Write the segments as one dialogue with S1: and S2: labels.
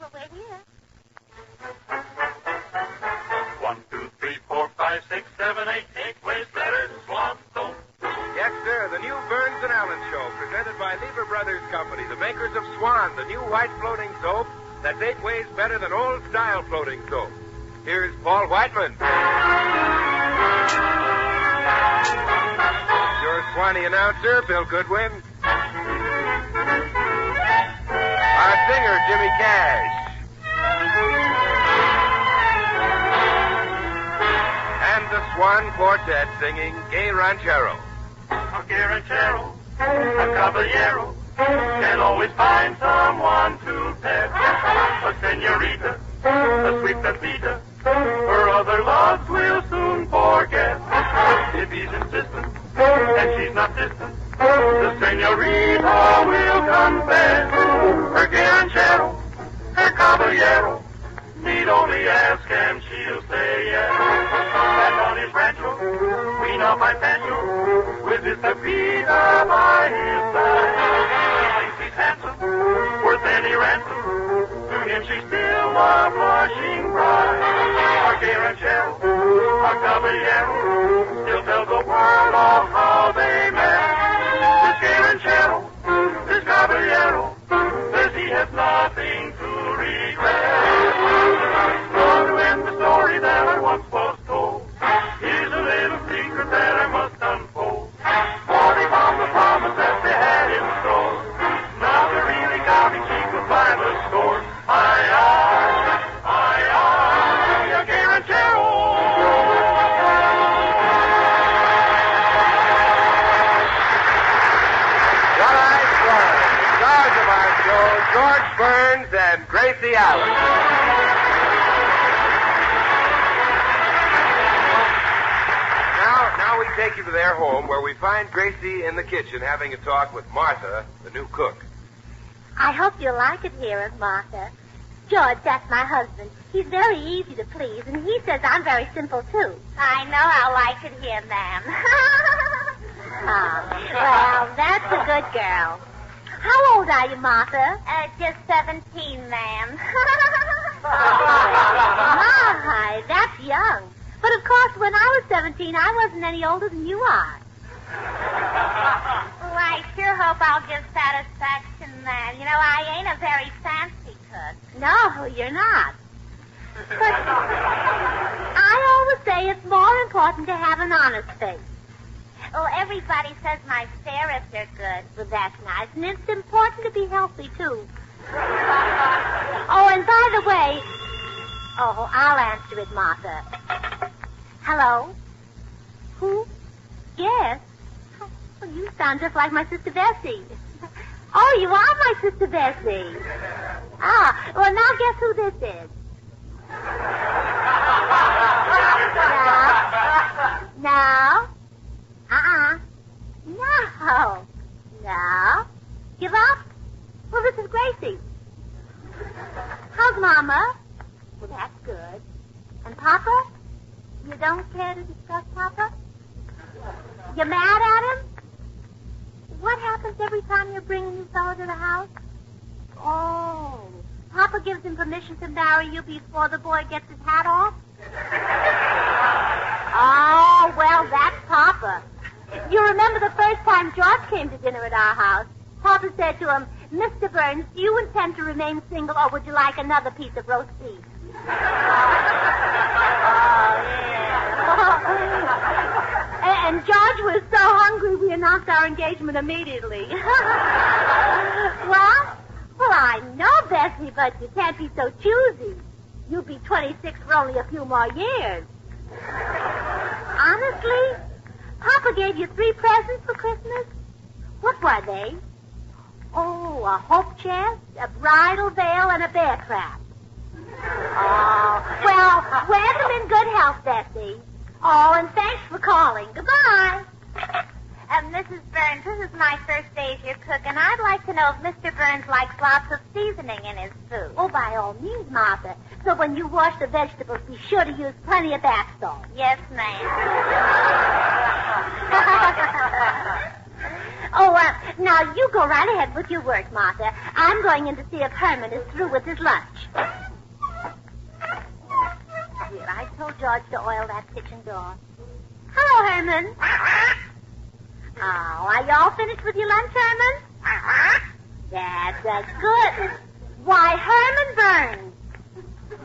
S1: Well, we're here.
S2: 1, 2, 3, 4, 5, 6, 7, 8. 8 ways better than Swan soap.
S3: Yes, sir. The new Burns and Allen Show, presented by Lever Brothers Company, the makers of Swan, the new white floating soap that's 8 ways better than old-style floating soap. Here's Paul Whiteman. Your Swanee announcer, Bill Goodwin. Our singer, Jimmy Cash. And the Swan Quartet singing Gay Ranchero.
S2: A gay ranchero, a caballero, can always find someone to pet. A senorita, a sweet Pepita, her other loves will soon forget. If he's insistent, and she's not distant, the senorita will confess. Her gay ranchero, her caballero, need only ask and she'll say yes. And on his rancho, queen of my pancho, with his Pepita by his side. He thinks he's handsome, worth any ransom. To him she's still a blushing bride. Our gay ranchero, our caballero, still tells the world of how they met. This gay ranchero, this caballero, says he has nothing to regret. So to end the story that I once was told, here's a little secret that I must unfold. For they found the promise that they had in store. Now they're really counting sheep to buy the store. A gay ranchero.
S3: Tonight's stars of our show, George Burns and Gracie Allen. Now we take you to their home where we find Gracie in the kitchen having a talk with Martha, the new cook.
S1: I hope you like it here, Martha. George, that's my husband. He's very easy to please, and he says I'm very simple, too. I know I'll like it here, ma'am. Well, that's a good girl. How old are you, Martha? Just 17, ma'am. My, that's young. But, of course, when I was 17, I wasn't any older than you are. Well, I sure hope I'll give satisfaction, man. You know, I ain't a very fancy cook. No, you're not. But I always say it's more important to have an honest face. Well, everybody says my spirits are good. Well, that's nice. And it's important to be healthy, too. Oh, and by the way... Oh, I'll answer it, Martha. Hello? Who? Yes. Well, you sound just like my sister Bessie. Oh, you are my sister Bessie. Ah, well, now guess who this is. No. No. No. Give up? Well, this is Gracie. How's Mama? Well, that's good. And Papa? You don't care to discuss Papa? You mad at him? What happens every time you bring a new fellow to the house? Oh, Papa gives him permission to marry you before the boy gets his hat off? Oh, well, that's Papa. You remember the first time George came to dinner at our house? Papa said to him, Mr. Burns, do you intend to remain single, or would you like another piece of roast beef? Oh, yeah. And George was so hungry we announced our engagement immediately. Well, I know, Bessie, but you can't be so choosy. You'll be 26 for only a few more years. Honestly? Papa gave you 3 presents for Christmas? What were they? Oh, a hope chest, a bridal veil, and a bear trap. Oh, well, wear them in good health, Bessie. Oh, and thanks for calling. Goodbye. Mrs. Burns, this is my first day as your cook, and I'd like to know if Mr. Burns likes lots of seasoning in his food. Oh, by all means, Martha. So when you wash the vegetables, be sure to use plenty of bath salt. Yes, ma'am. Now you go right ahead with your work, Martha. I'm going in to see if Herman is through with his lunch. Here, I told George to oil that kitchen door. Hello, Herman. Oh, are you all finished with your lunch, Herman? That's good. Why, Herman Burns,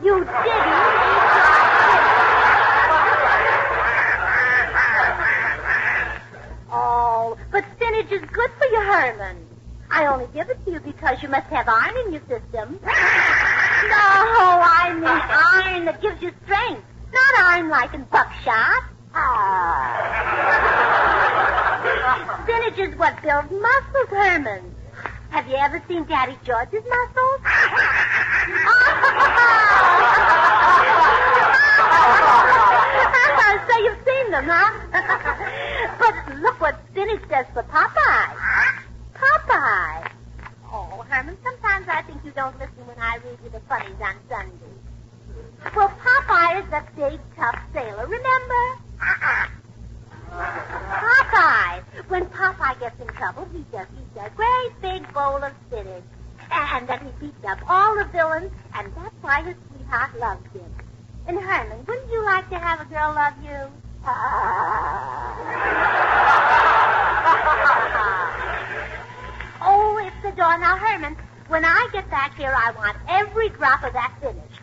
S1: you didn't Oh, but spinach is good for you, Herman. I only give it to you because you must have iron in your system. No, I mean iron that gives you strength, not iron like in buckshot. Spinach is what builds muscles, Herman. Have you ever seen Daddy George's muscles? So you've seen them, huh? But look what spinach does for Popeye. Popeye. Oh, Herman, sometimes I think you don't listen when I read you the funnies on Sunday. Well, Popeye is a big, tough sailor, remember? Popeye. When Popeye gets in trouble, he just eats a great big bowl of spinach. And then he beats up all the villains, and that's why his sweetheart loves him. And Herman, wouldn't you like to have a girl love you? Oh, it's the door. Now, Herman, when I get back here, I want every drop of that finished.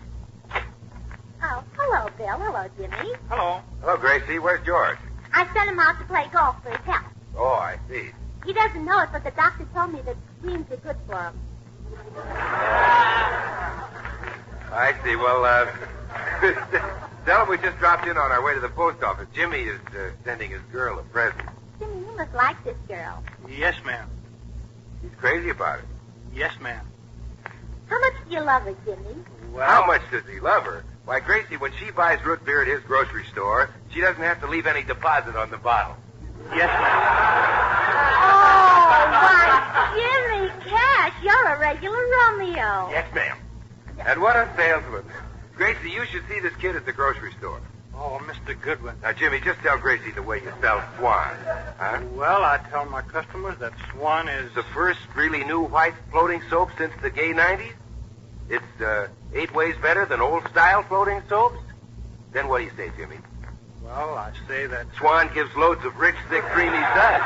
S1: Oh, hello, Bill. Hello, Jimmy.
S3: Hello. Hello, Gracie. Where's George?
S1: I sent him out to play golf for his health.
S3: Oh, I see.
S1: He doesn't know it, but the doctor told me that greens are good for him.
S3: I see. Well, tell him we just dropped in on our way to the post office. Jimmy is sending his girl a present.
S1: Jimmy, you must like this girl.
S4: Yes, ma'am.
S3: He's crazy about it.
S4: Yes, ma'am.
S1: How much do you love her, Jimmy?
S4: Well,
S3: How much does he love her? Why, Gracie, when she buys root beer at his grocery store, she doesn't have to leave any deposit on the bottle.
S4: yes, ma'am.
S1: Oh, why, Jimmy Cash, you're a regular Romeo.
S3: Yes, ma'am. And what a salesman. Gracie, you should see this kid at the grocery store.
S4: Oh, Mr. Goodwin.
S3: Now, Jimmy, just tell Gracie the way you spell Swan. Huh?
S4: Well, I tell my customers that Swan is...
S3: The first really new white floating soap since the gay 90s? It's 8 ways better than old-style floating soaps? Then what do you say, Jimmy?
S4: Well, I say that...
S3: Swan gives loads of rich, thick, creamy suds.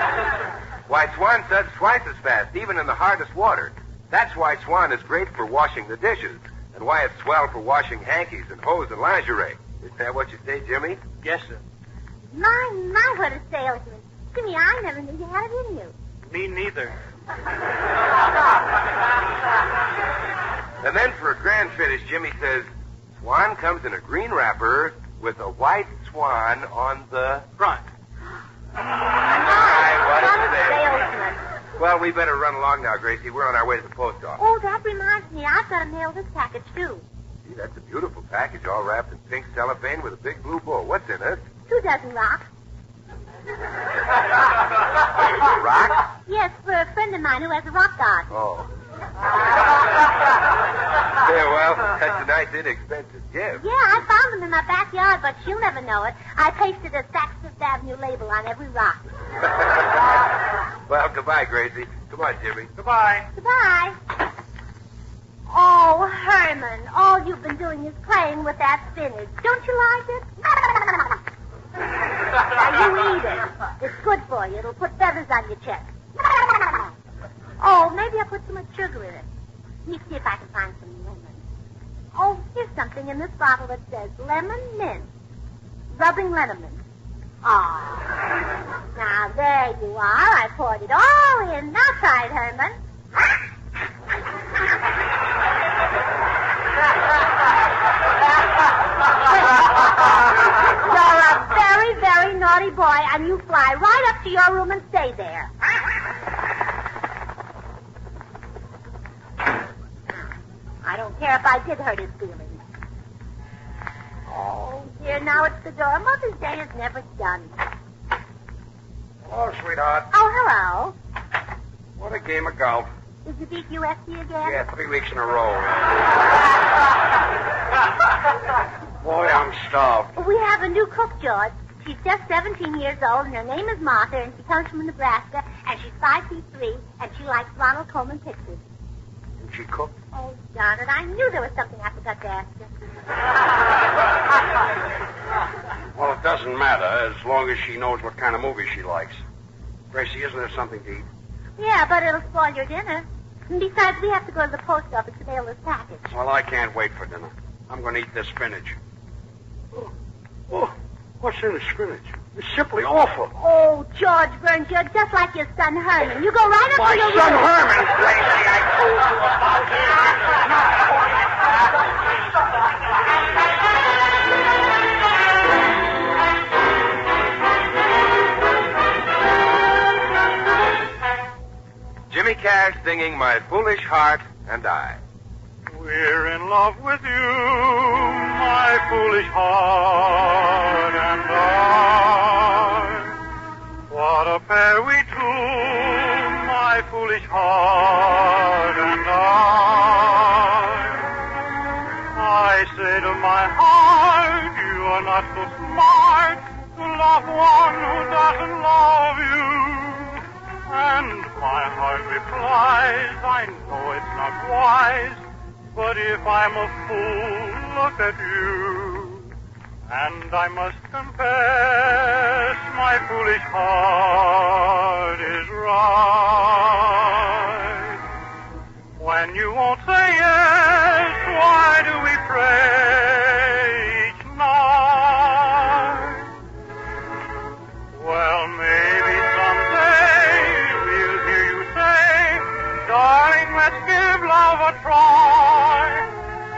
S3: Why, Swan suds twice as fast, even in the hardest water. That's why Swan is great for washing the dishes, and why it's swell for washing hankies and hose and lingerie. Isn't that what you say, Jimmy?
S4: Yes, sir.
S1: My, what a salesman. Jimmy, I never knew you had it in you.
S4: Me neither.
S3: And then for a grand finish, Jimmy says, Swan comes in a green wrapper with a white swan on the
S4: Front.
S1: What a salesman.
S3: Well, we better run along now, Gracie. We're on our way to the post office.
S1: Oh, that reminds me. I've got to mail this package, too.
S3: Gee, that's a beautiful package, all wrapped in pink cellophane with a big blue bow. What's in it?
S1: 2 dozen rocks.
S3: Rock?
S1: Yes, for a friend of mine who has a rock garden.
S3: Oh. Yeah, well, that's a nice, inexpensive gift.
S1: Yeah, I found them in my backyard, but she'll never know it. I pasted a Saks Fifth Avenue label on every rock.
S3: Well, goodbye, Gracie. Come on, Jimmy.
S4: Goodbye.
S1: Goodbye. Oh, Herman, all you've been doing is playing with that spinach. Don't you like it? Now, you eat it. It's good for you. It'll put feathers on your chest. Oh, maybe I put too much sugar in it. Let me see if I can find some lemon. Oh, here's something in this bottle that says lemon mint. Rubbing lemon. Oh. Now, there you are. I poured it all in. Now try it, Herman. You're a very, very naughty boy, and you fly right up to your room and stay there. I don't care if I did hurt his feelings. Oh, dear, now it's the door. Mother's Day is never done.
S3: Hello, sweetheart.
S1: Oh, hello.
S3: What a game of golf.
S1: Did you beat USC again?
S3: Yeah, 3 weeks in a row. Boy, I'm starved.
S1: We have a new cook, George. She's just 17 years old, and her name is Martha, and she comes from Nebraska, and She's 5'3", and she likes Ronald Colman pictures.
S4: Can she cook?
S1: Oh, darn it. I knew there was something I forgot to ask you.
S5: Well, it doesn't matter as long as she knows what kind of movie she likes. Gracie, isn't there something to eat?
S1: Yeah, but it'll spoil your dinner. And besides, we have to go to the post office to mail this package.
S5: Well, I can't wait for dinner. I'm going to eat this spinach.
S2: Oh, what's in the spinach? It's simply awful.
S1: Oh, George Burns, you're just like your son Herman. You go right up
S5: My
S1: to your
S5: son
S1: room.
S5: Herman, Gracie, I told you about
S3: Jimmy Cash singing My Foolish Heart and I.
S2: We're in love with you, my foolish heart and I. What a pair we two, my foolish heart and I say to my heart, you are not so smart to love one who doesn't love you. And my heart replies, I know it's not wise, but if I'm a fool, look at you. And I must confess, my foolish heart is right. When you won't say yes, why do we pray each night? Well, maybe someday we'll hear you say, darling, let's give love a try.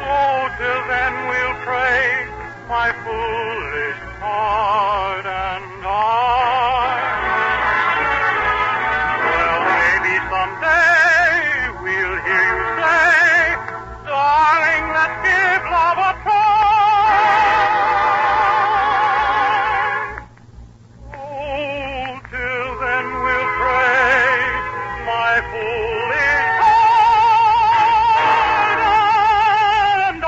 S2: Oh, till then we'll pray, my foolish heart and I. Well, maybe someday we'll hear you say, darling, let's give love a try. Oh, till then we'll pray, my foolish heart and I.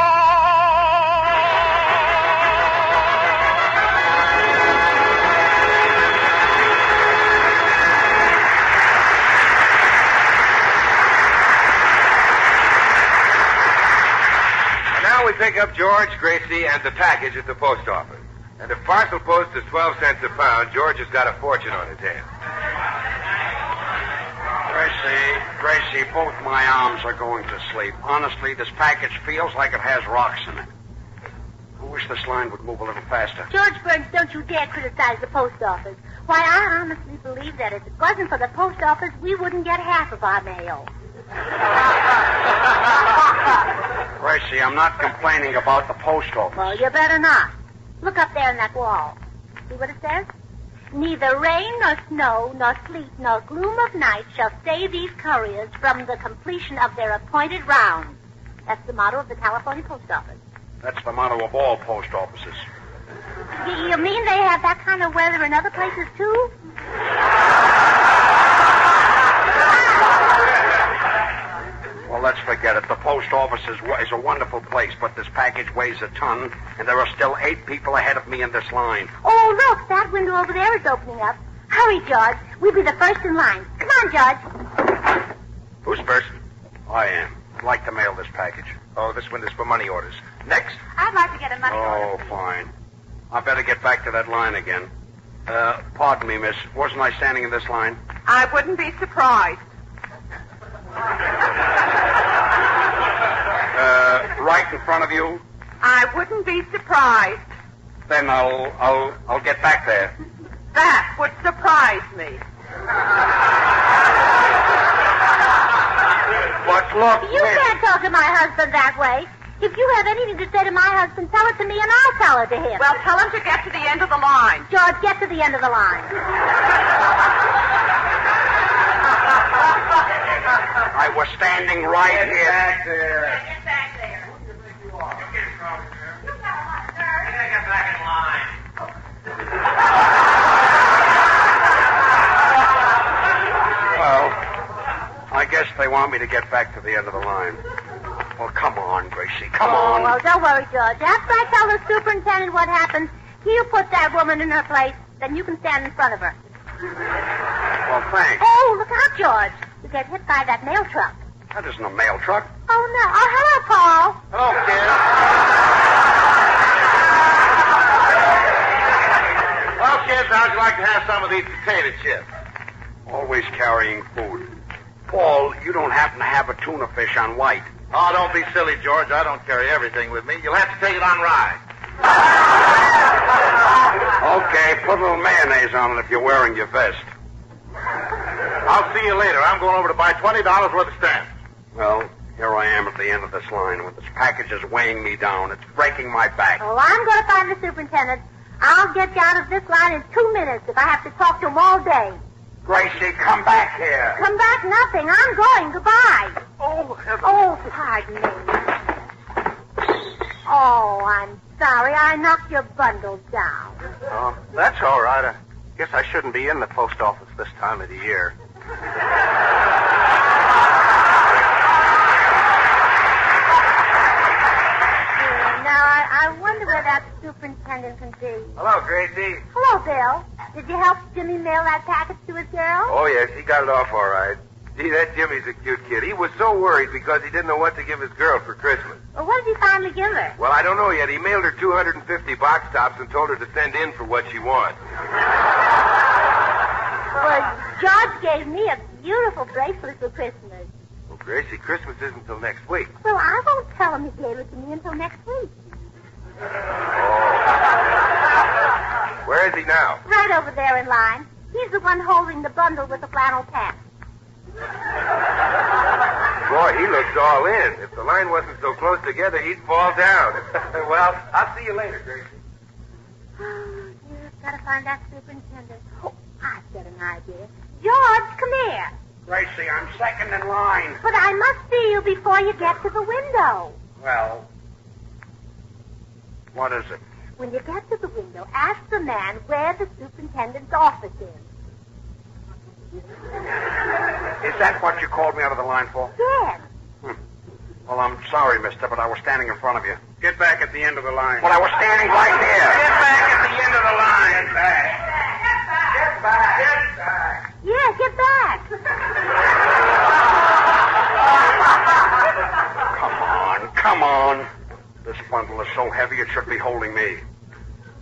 S3: And now we pick up George, Gracie, and the package at the post office. And if parcel post is 12 cents a pound, George has got a fortune on his hands.
S5: Gracie, both my arms are going to sleep. Honestly, this package feels like it has rocks in it. I wish this line would move a little faster.
S1: George Burns, don't you dare criticize the post office. Why, I honestly believe that if it wasn't for the post office, we wouldn't get half of our mail.
S5: Gracie, I'm not complaining about the post office.
S1: Well, you better not. Look up there on that wall. See what it says? Neither rain nor snow nor sleet nor gloom of night shall save these couriers from the completion of their appointed rounds. That's the motto of the California Post Office.
S5: That's the motto of all post offices.
S1: You mean they have that kind of weather in other places, too?
S5: Well, let's forget it. The post office is a wonderful place, but this package weighs a ton, and there are still 8 people ahead of me in this line.
S1: Oh, look, that window over there is opening up. Hurry, George. We'll be the first in line. Come on, George.
S3: Who's first?
S5: I am. I'd like to mail this package.
S3: Oh, this one is for money orders. Next.
S1: I'd like to get a money
S5: Oh,
S1: order.
S5: fine. I better get back to that line again. Pardon me, miss. Wasn't I standing in this line?
S6: I wouldn't be surprised.
S5: Right in front of you?
S6: I wouldn't be surprised.
S5: Then I'll get back there.
S6: That would surprise me.
S5: But look,
S1: You
S5: miss.
S1: can't talk to my husband that way. If you have anything to say to my husband, tell it to me and I'll tell it to him.
S6: Well, tell him to get to the end of the line.
S1: George, get to the end of the line.
S5: I was standing right here.
S3: Back there.
S6: Get back there.
S3: Get back in line.
S5: Well, I guess they want me to get back to the end of the line. Well, come on, Gracie. Come on.
S1: Well, don't worry, George. After I tell the superintendent what happened, he'll put that woman in her place. Then you can stand in front of her.
S5: Well, thanks.
S1: Oh, look out, George. You get hit by that mail truck.
S5: That isn't a mail truck.
S1: Oh, no. Oh, hello, Paul.
S3: Hello, kid. Well, kids, how'd you like to have some of these potato chips?
S5: Always carrying food. Paul, you don't happen to have a tuna fish on white.
S3: Oh, don't be silly, George. I don't carry everything with me. You'll have to take it on rye.
S5: Okay, put a little mayonnaise on it if you're wearing your vest.
S3: I'll see you later. I'm going over to buy $20 worth of stamps.
S5: Well, here I am at the end of this line with this package is weighing me down. It's breaking my back.
S1: Oh, I'm going to find the superintendent. I'll get you out of this line in 2 minutes if I have to talk to him all day.
S5: Gracie, come back here.
S1: Come back, nothing. I'm going. Goodbye.
S3: Oh, heaven.
S1: Oh, pardon me. Oh, I'm sorry. I knocked your bundle down.
S4: Oh, that's all right. I guess I shouldn't be in the post office this time of the year.
S1: Now, I wonder where that superintendent can be.
S3: Hello, Gracie.
S1: Hello, Bill. Did you help Jimmy mail that package to his girl?
S3: Oh, yes, he got it off all right. Gee, that Jimmy's a cute kid. He was so worried because he didn't know what to give his girl for Christmas.
S1: Well, what did he finally give her?
S3: Well, I don't know yet. He mailed her 250 box tops and told her to send in for what she wants.
S1: Well, George gave me a beautiful bracelet for Christmas.
S3: Well, Gracie, Christmas isn't until next week.
S1: Well, I won't tell him he gave it to me until next week.
S3: Where is he now?
S1: Right over there in line. He's the one holding the bundle with the flannel pants.
S3: Boy, he looks all in. If the line wasn't so close together, he'd fall down. Well, I'll see you later, Gracie.
S1: Oh, dear, I've got to find that superintendent. Oh, I've got an idea. George, come here.
S5: Gracie, I'm second in line.
S1: But I must see you before you get to the window.
S5: Well, what is it?
S1: When you get to the window, ask the man where the superintendent's office is.
S5: Is that what you called me out of the line for?
S1: Yes.
S5: Well, I'm sorry, mister, but I was standing in front of you.
S4: Get back at the end of the line.
S5: Well, I was standing right here.
S3: Get back at the end of the line.
S5: Get back. Get back. Get back.
S1: Yeah, get back.
S5: Come on. This bundle is so heavy it should be holding me.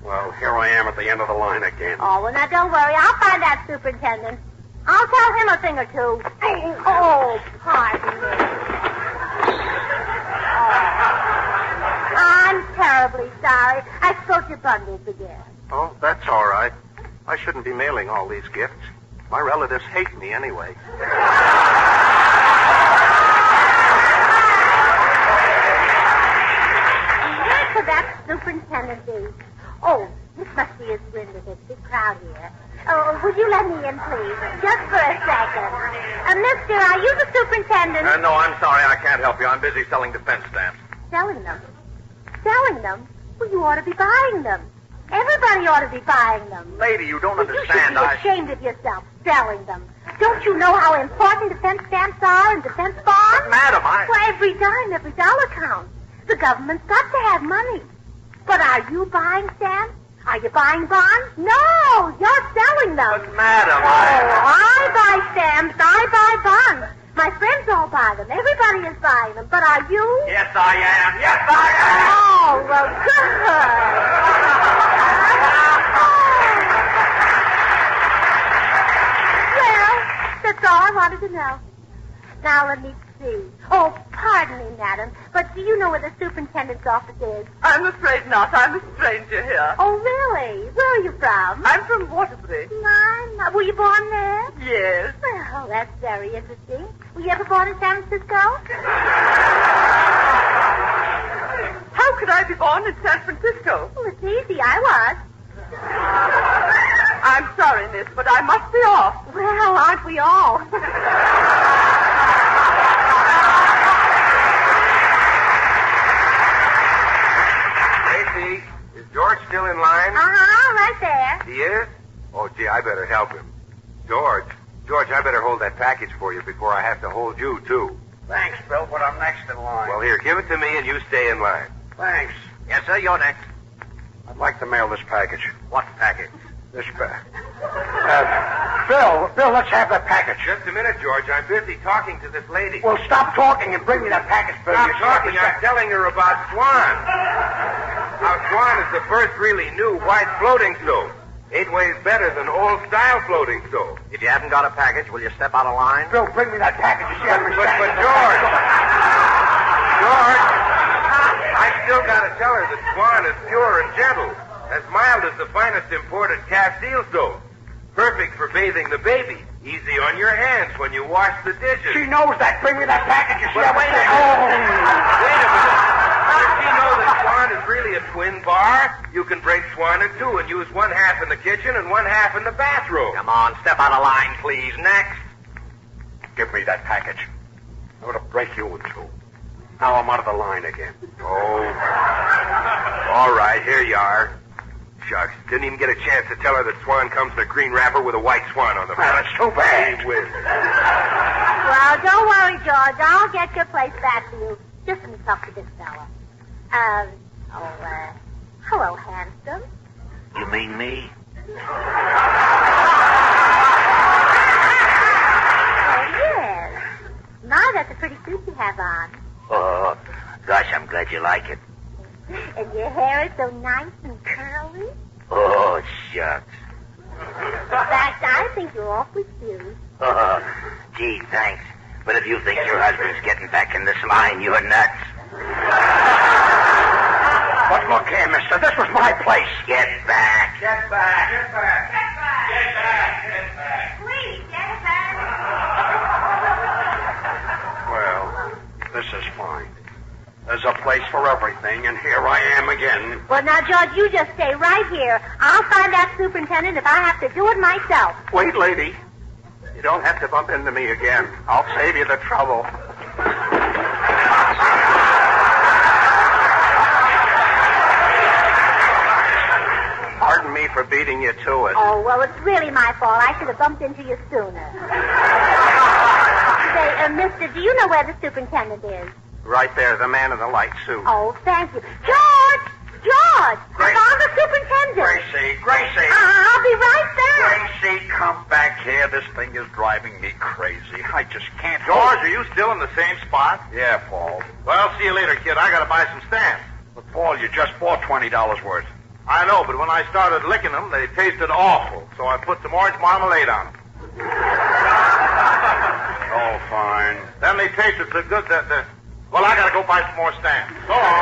S5: Well, here I am at the end of the line again.
S1: Oh, well, now don't worry. I'll find that superintendent. I'll tell him a thing or two. Oh, pardon me. Oh. I'm terribly sorry. I spoke your bundles again.
S4: Oh, that's all right. I shouldn't be mailing all these gifts. My relatives hate me anyway.
S1: Where could that superintendent be? Oh, this must be his window. There's a big crowd here. Oh, would you let me in, please? Just for a second. Mister, are you the superintendent?
S3: No, I'm sorry. I can't help you. I'm busy selling defense stamps.
S1: Selling them? Selling them? Well, you ought to be buying them. Everybody ought to be buying them.
S3: Lady, you don't
S1: Well, you
S3: understand.
S1: should be ashamed of yourself selling them. Don't you know how important defense stamps are and defense bonds?
S3: But, madam,
S1: Well, every dime, every dollar counts. The government's got to have money. But are you buying stamps? Are you buying bonds? No, you're selling them.
S3: But, madam,
S1: I buy stamps. I buy bonds. My friends all buy them. Everybody is buying them. But are you?
S3: Yes, I am. Yes, I am.
S1: Oh, well, good. Well, that's all I wanted to know. Now, let me see. Oh, pardon me, madam, but do you know where the superintendent's office is?
S6: I'm afraid not. I'm a stranger here.
S1: Oh, really? Where are you from?
S6: I'm from Waterbury.
S1: Were you born there?
S6: Yes.
S1: Well, that's very interesting. Were you ever born in San Francisco?
S6: How could I be born in San Francisco?
S1: Well, it's easy. I was.
S6: I'm sorry, miss, but I must be off.
S1: Well, aren't we all?
S3: Gracie, is George still in line?
S1: Right there.
S3: He is? Oh, gee, I better help him. George, I better hold that package for you before I have to hold you, too.
S5: Thanks, Bill, but I'm next in line.
S3: Well, here, give it to me and you stay in line.
S5: Thanks.
S3: Yes, sir, you're next.
S5: I'd like to mail this package.
S3: What package?
S5: Bill, let's have that package.
S3: Just a minute, George. I'm busy talking to this lady.
S5: Well, stop talking and bring me that package, Bill.
S3: Stop talking. I'm telling her about Swan. How Swan is the first really new white floating soap. 8 ways better than old-style floating soap.
S4: If you haven't got a package, will you step out of line?
S5: Bill, bring me that package. You see,
S3: But George, I still got to tell her that Swan is pure and gentle, as mild as the finest imported Castile soap. Perfect for bathing the baby. Easy on your hands when you wash the dishes.
S5: She knows that. Bring me that package. You see,
S3: But wait a minute. Wait a minute. If you know that Swan is really a twin bar, you can break Swan in two and use one half in the kitchen and one half in the bathroom.
S4: Come on, step out of line, please. Next.
S5: Give me that package. I'm going to break you in two. Now I'm out of the line again.
S3: Oh. All right, here you are. Shucks. Didn't even get a chance to tell her that Swan comes in a green wrapper with a white swan on the front.
S5: Well, that's too bad.
S1: Well, don't worry, George. I'll get your place back for you. Just let me talk to this fella. Hello, handsome.
S4: You mean me?
S1: Oh, yes. My, that's a pretty suit you have on.
S4: Oh, gosh, I'm glad you like it.
S1: And your hair is so nice and curly.
S4: Oh, shucks.
S1: In fact, I think you're awfully cute.
S4: Oh, gee, thanks. But if you think your husband's getting back in this line, you're nuts.
S5: But look here, mister. This was my place.
S4: Get back.
S3: Get back. Get back. Get back. Get back. Get back.
S1: Please, get back.
S5: Well, this is fine. There's a place for everything, and here I am again.
S1: Well, now, George, you just stay right here. I'll find that superintendent if I have to do it myself.
S4: Wait, lady. You don't have to bump into me again. I'll save you the trouble. Pardon me for beating you to it.
S1: Oh, well, it's really my fault. I should have bumped into you sooner. Say, mister, do you know where the superintendent is?
S4: Right there, the man in the light suit.
S1: Oh, thank you. George! George! I found the superintendent.
S5: Gracie!
S1: I'll be right back.
S5: Gracie, come back here. This thing is driving me crazy. I just can't...
S3: George, are you still in the same spot?
S5: Yeah, Paul.
S3: Well, see you later, kid. I gotta buy some stamps.
S5: But, Paul, you just bought $20 worth.
S3: I know, but when I started licking them, they tasted awful, so I put some orange marmalade on them.
S5: Oh, fine.
S3: Then they tasted so good that... Well, I gotta go buy some more stamps. So long.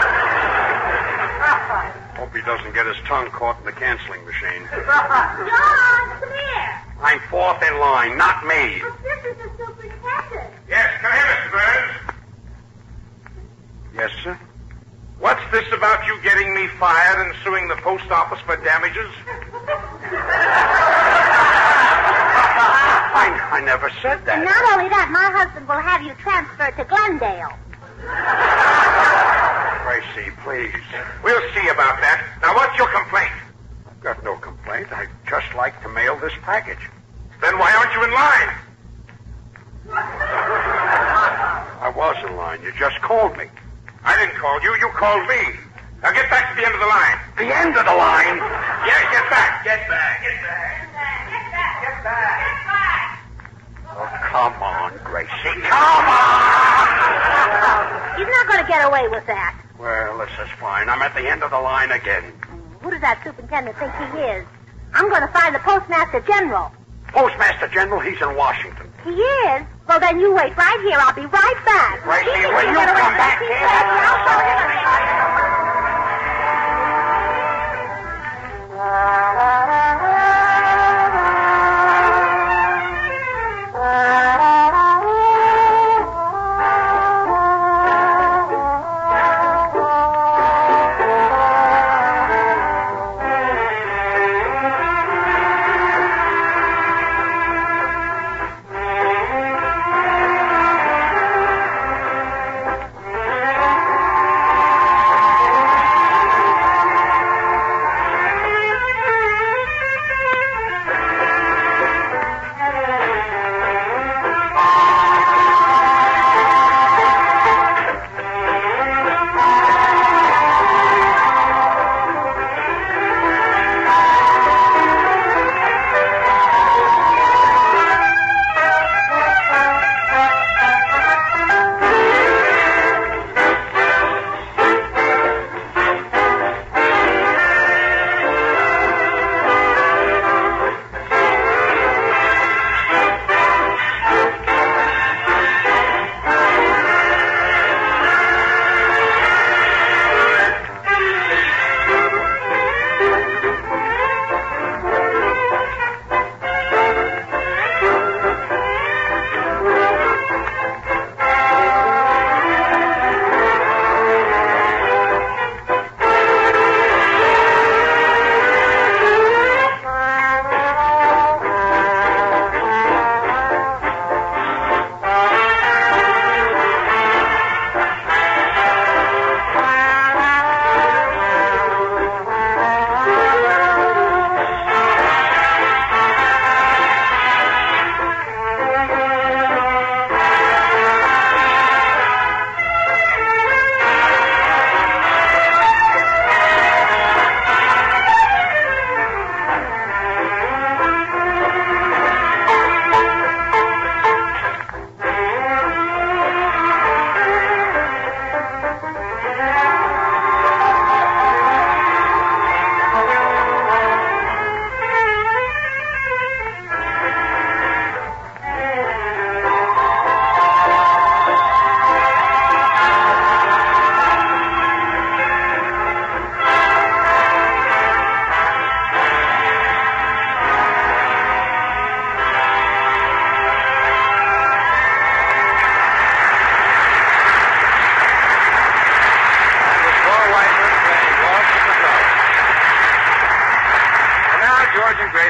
S5: Hope he doesn't get his tongue caught in the canceling machine.
S1: George, come here.
S5: I'm fourth in line, not me.
S1: But this is the superintendent.
S3: Yes, come here, Mr. Burns.
S5: Yes, sir?
S3: What's this about you getting me fired and suing the post office for damages?
S5: I never said that.
S1: Not only that, my husband will have you transferred to Glendale.
S5: Gracie, please.
S3: We'll see about that. Now, what's your complaint?
S5: I've got no complaint. I'd just like to mail this package.
S3: Then why aren't you in line?
S5: I was in line. You just called me.
S3: I didn't call you. You called me. Now get back to the end of the line.
S5: The end of the line?
S3: Yeah, get back. Get back. Get back. Get back. Get back. Get back.
S5: Oh, come on, Gracie. Come on!
S1: He's not going to get away with that.
S5: Well, this is fine. I'm at the end of the line again.
S1: Who does that superintendent think he is? I'm going to find the postmaster general.
S5: Postmaster General, he's in Washington.
S1: He is? Well, then you wait right here. I'll be right back.
S5: Gracie,
S1: He
S5: will
S1: can
S5: you
S1: get away
S5: come
S1: with
S5: back
S1: it.
S5: here?
S1: I'll show you.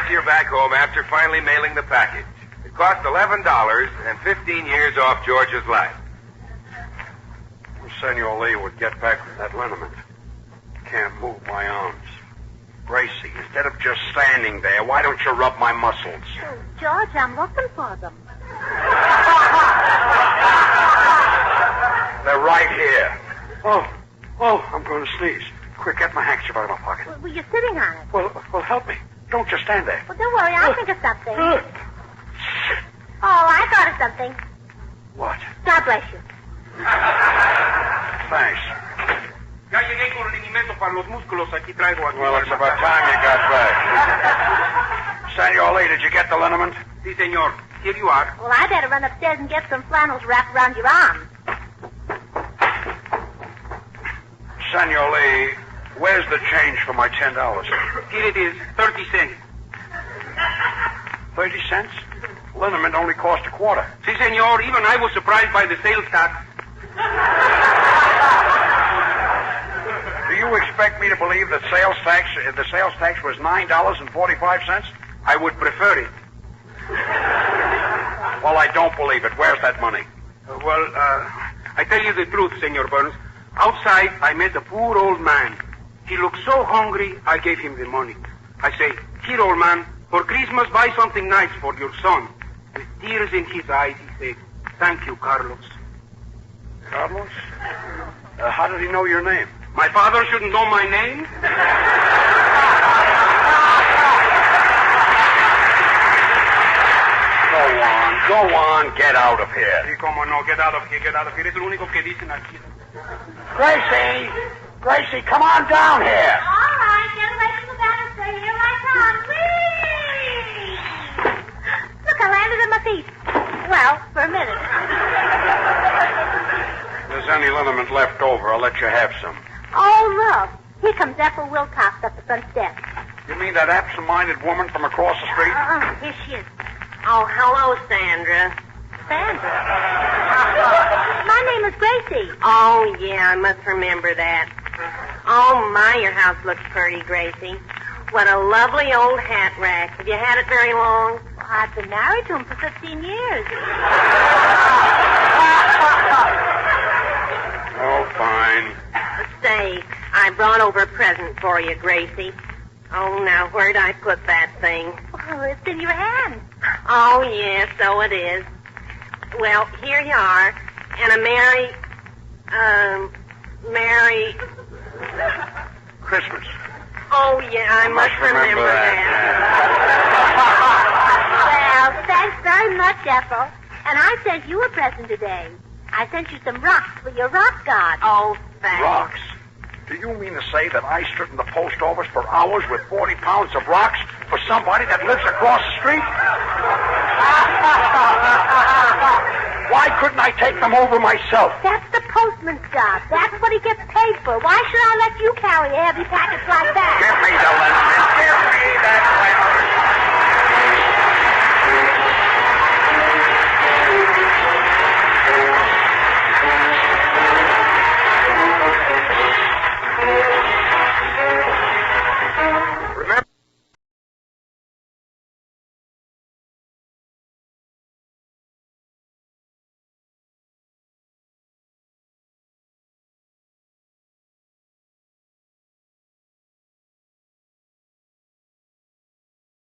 S3: you're back home after finally mailing the package. It cost $11 and 15 years off George's life.
S5: Senor Lee would get back from that liniment. Can't move my arms. Gracie, instead of just standing there, why don't you rub my muscles?
S1: Oh, George, I'm looking for them.
S5: They're right here. Oh, I'm going to sneeze. Quick, get my handkerchief out of my pocket.
S1: Well, you're sitting on it.
S5: Well, help me. Don't just stand there.
S1: Well, don't worry, I'll think of something. Oh, I thought of something.
S5: What?
S1: God bless you.
S5: Thanks.
S3: Ya llegué con linimento para los músculos. Aquí traigo aquí.
S5: Well, it's about time you got back. Senor Lee, did you get the liniment?
S3: Si, senor. Here you are.
S1: Well, I better run upstairs and get some flannels wrapped around your arms.
S5: Senor Lee, where's the change for my $10?
S3: Here it is, 30 cents.
S5: 30 cents? Liniment only cost a quarter.
S3: Si, senor. Even I was surprised by the sales tax.
S5: Do you expect me to believe that the sales tax was $9.45?
S3: I would prefer it.
S5: Well, I don't believe it. Where's that money?
S3: I tell you the truth, Senor Burns. Outside, I met a poor old man. He looked so hungry, I gave him the money. I say, here, old man, for Christmas, buy something nice for your son. With tears in his eyes, he said, thank you, Carlos.
S5: Carlos? How did he know your name?
S3: My father shouldn't know my name?
S5: Go on, get out of here.
S3: Sí, como no, get out of here. Es lo único que dicen aquí.
S5: Gracie, come on down here.
S1: All right, get away from the banister. Here I come. Whee! Look, I landed on my feet. Well, for a minute.
S5: If there's any liniment left over, I'll let you have some.
S1: Oh, look. Here comes Ethel Wilcox up the front steps.
S5: You mean that absent-minded woman from across the street?
S1: Here she is.
S7: Oh, hello, Sandra.
S1: Sandra? My name is Gracie.
S7: Oh, yeah, I must remember that. Oh, my, your house looks pretty, Gracie. What a lovely old hat rack. Have you had it very long?
S1: Well, I've been married to him for 15 years.
S5: Oh, fine.
S7: Say, I brought over a present for you, Gracie. Oh, now, where'd I put that thing?
S1: Well, it's in your hand.
S7: Oh, yes, so it is. Well, here you are. And a Merry...
S5: Christmas.
S7: Oh, yeah, I must remember that.
S1: Well, thanks very much, Ethel. And I sent you a present today. I sent you some rocks for your rock garden.
S7: Oh, thanks.
S5: Rocks? Do you mean to say that I stood in the post office for hours with 40 pounds of rocks for somebody that lives across the street? Why couldn't I take them over myself?
S1: That's the postman's job. That's what he gets paid for. Why should I let you carry a heavy package like that?
S5: Give me the liniment. Give me that liniment.